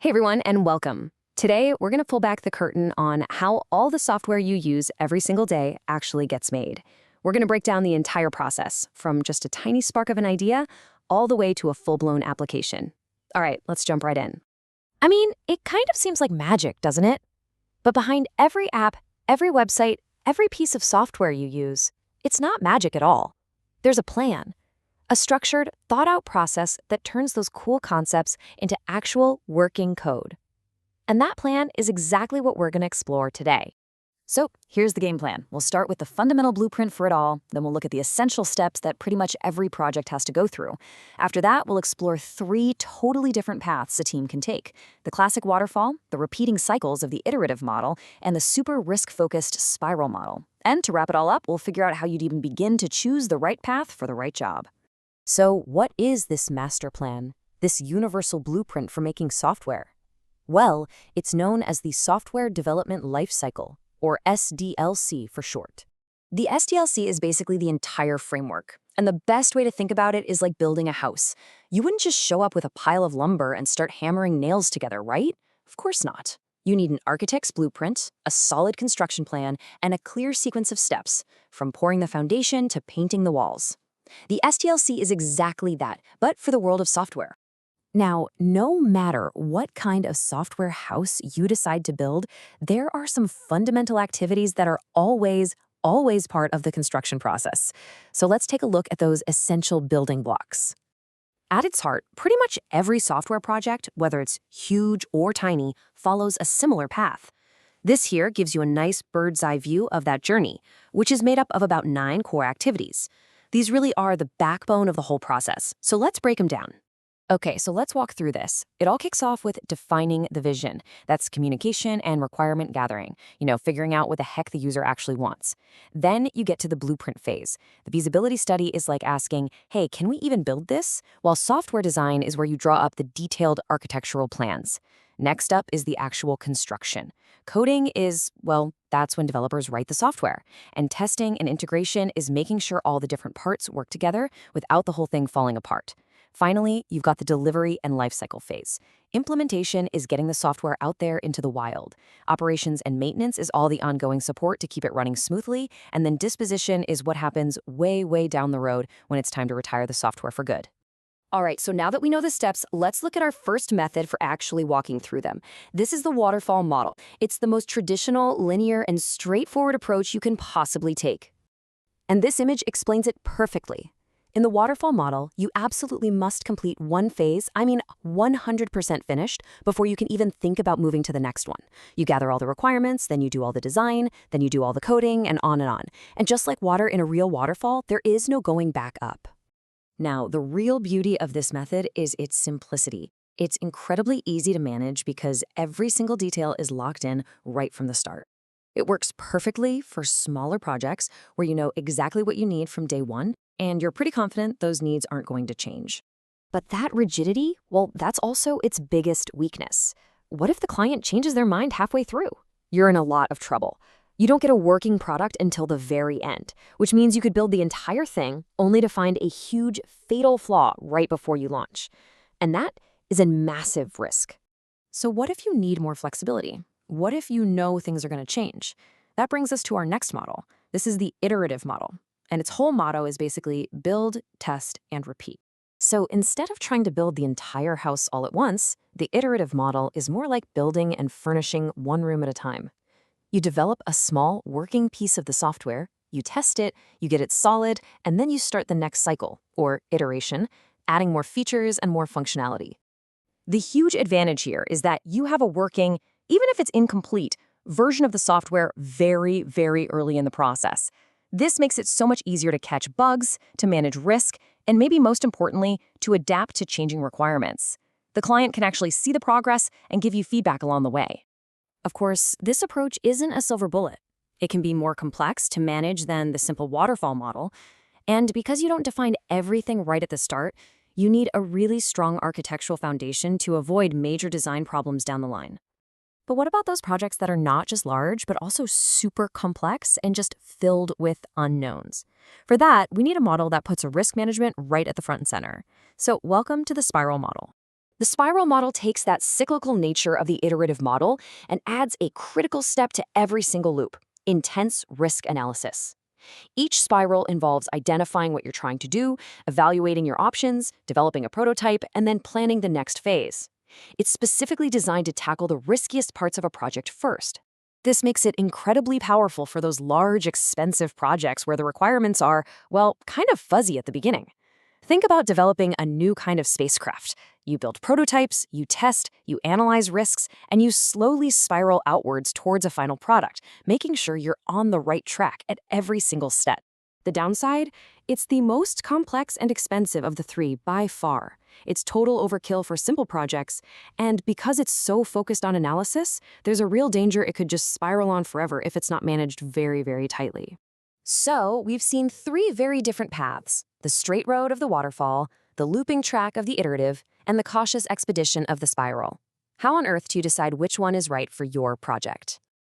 Hey everyone, and welcome. Today, we're going to pull back the curtain on how all the software you use every single day actually gets made. We're going to break down the entire process, from just a tiny spark of an idea all the way to a full-blown application. All right, let's jump right in. I mean, it kind of seems like magic, doesn't it? But behind every app, every website, every piece of software you use, it's not magic at all. There's a plan, a structured, thought-out process that turns those cool concepts into actual working code. And that plan is exactly what we're going to explore today. So here's the game plan. We'll start with the fundamental blueprint for it all, then we'll look at the essential steps that pretty much every project has to go through. After that, we'll explore 3 totally different paths a team can take: the classic waterfall, the repeating cycles of the iterative model, and the super risk-focused spiral model. And to wrap it all up, we'll figure out how you'd even begin to choose the right path for the right job. So what is this master plan, this universal blueprint for making software? Well, it's known as the Software Development Lifecycle, or SDLC for short. The SDLC is basically the entire framework. And the best way to think about it is like building a house. You wouldn't just show up with a pile of lumber and start hammering nails together, right? Of course not. You need an architect's blueprint, a solid construction plan, and a clear sequence of steps, from pouring the foundation to painting the walls. The SDLC is exactly that, but for the world of software. Now, no matter what kind of software house you decide to build, there are some fundamental activities that are always part of the construction process. So let's take a look at those essential building blocks. At its heart, pretty much every software project, whether it's huge or tiny, follows a similar path. This here gives you a nice bird's eye view of that journey, which is made up of about 9 core activities. These really are the backbone of the whole process, so let's break them down. Okay, so let's walk through this. It all kicks off with defining the vision. That's communication and requirement gathering, figuring out what the heck the user actually wants. Then you get to the blueprint phase. The feasibility study is like asking, hey, can we even build this? While software design is where you draw up the detailed architectural plans. Next up is the actual construction. Coding is, well, that's when developers write the software. And testing and integration is making sure all the different parts work together without the whole thing falling apart. Finally, you've got the delivery and lifecycle phase. Implementation is getting the software out there into the wild. Operations and maintenance is all the ongoing support to keep it running smoothly. And then disposition is what happens way down the road when it's time to retire the software for good. All right, so now that we know the steps, let's look at our first method for actually walking through them. This is the waterfall model. It's the most traditional, linear, and straightforward approach you can possibly take. And this image explains it perfectly. In the waterfall model, you absolutely must complete one phase, 100% finished, before you can even think about moving to the next one. You gather all the requirements, then you do all the design, then you do all the coding, and on and on. And just like water in a real waterfall, there is no going back up. Now, the real beauty of this method is its simplicity. It's incredibly easy to manage because every single detail is locked in right from the start. It works perfectly for smaller projects where you know exactly what you need from day one, and you're pretty confident those needs aren't going to change. But that rigidity, well, that's also its biggest weakness. What if the client changes their mind halfway through? You're in a lot of trouble. You don't get a working product until the very end, which means you could build the entire thing only to find a huge, fatal flaw right before you launch. And that is a massive risk. So what if you need more flexibility? What if you know things are going to change? That brings us to our next model. This is the iterative model. And its whole motto is basically build, test, and repeat. So instead of trying to build the entire house all at once, the iterative model is more like building and furnishing one room at a time. You develop a small working piece of the software, you test it, you get it solid, and then you start the next cycle, or iteration, adding more features and more functionality. The huge advantage here is that you have a working, even if it's incomplete, version of the software very early in the process. This makes it so much easier to catch bugs, to manage risk, and maybe most importantly, to adapt to changing requirements. The client can actually see the progress and give you feedback along the way. Of course, this approach isn't a silver bullet. It can be more complex to manage than the simple waterfall model, and because you don't define everything right at the start, you need a really strong architectural foundation to avoid major design problems down the line. But what about those projects that are not just large, but also super complex and just filled with unknowns? For that, we need a model that puts a risk management right at the front and center. So welcome to the spiral model. The spiral model takes that cyclical nature of the iterative model and adds a critical step to every single loop: intense risk analysis. Each spiral involves identifying what you're trying to do, evaluating your options, developing a prototype, and then planning the next phase. It's specifically designed to tackle the riskiest parts of a project first. This makes it incredibly powerful for those large, expensive projects where the requirements are, well, kind of fuzzy at the beginning. Think about developing a new kind of spacecraft. You build prototypes, you test, you analyze risks, and you slowly spiral outwards towards a final product, making sure you're on the right track at every single step. The downside? It's the most complex and expensive of the three by far. It's total overkill for simple projects, and because it's so focused on analysis, there's a real danger it could just spiral on forever if it's not managed very, very tightly. So, we've seen three very different paths: the straight road of the waterfall, the looping track of the iterative, and the cautious expedition of the spiral. How on earth do you decide which one is right for your project?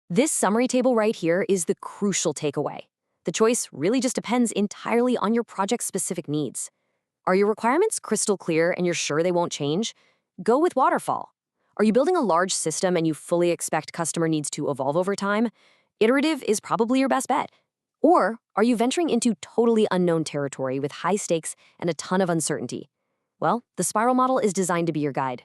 This summary table right here is the crucial takeaway. The choice really just depends entirely on your project's specific needs. Are your requirements crystal clear and you're sure they won't change? Go with waterfall. Are you building a large system and you fully expect customer needs to evolve over time? Iterative is probably your best bet. Or are you venturing into totally unknown territory with high stakes and a ton of uncertainty? Well, the spiral model is designed to be your guide.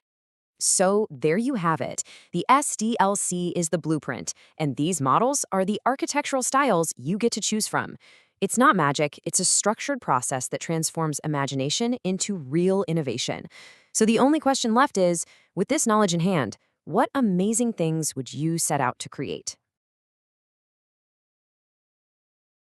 So there you have it. The SDLC is the blueprint, and these models are the architectural styles you get to choose from. It's not magic, it's a structured process that transforms imagination into real innovation. So the only question left is, with this knowledge in hand, what amazing things would you set out to create?